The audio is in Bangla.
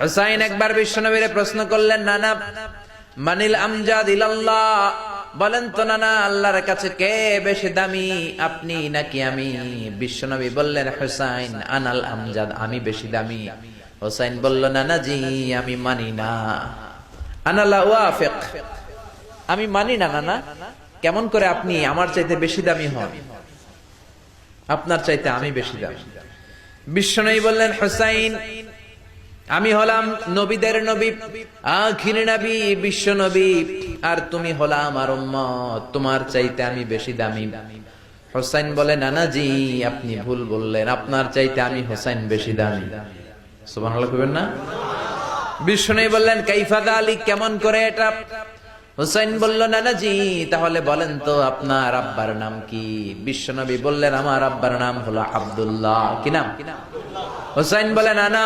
হুসাইন একবার বিশ্বনবীরে প্রশ্ন করলেন, নানা মানিল আমজাদ ইলাল্লাহ, বলেন তো নানা আল্লাহর কাছে কে বেশি দামি, আপনি নাকি আমি? বিশ্বনবী বললেন, হুসাইন আনাল আমজাদ, আমি বেশি দামি। হুসাইন বলল, নানা জি আমি মানি না, আনা লা ওয়াফিক, আমি মানি না নানা। কেমন করে আপনি আমার চাইতে বেশি দামি হন? আপনার চাইতে আমি বেশি দামি। বিশ্বনবী বললেন, হুসাইন আমি হলাম নবীদের নবী, আখির নবী বিশ্ব নবী, আর তুমি হলা আমার উম্মত, তোমার চাইতে আমি বেশি দামি। হুসাইন বলে, নানা জি আপনি ভুল বললেন, আপনার চাইতে আমি হুসাইন বেশি দামি। সুবহানাল্লাহ কইবেন না? বিশ্বনবী বললেন, কাইফা যালিক, কেমন করে এটা? হুসাইন বলল, নানা জি তাহলে বলেন তো আপনার আব্বার নাম কি? বিশ্বনবী বললেন, আমার আব্বার নাম হলো আব্দুল্লাহ। কি নাম? হুসাইন বলেন, আনা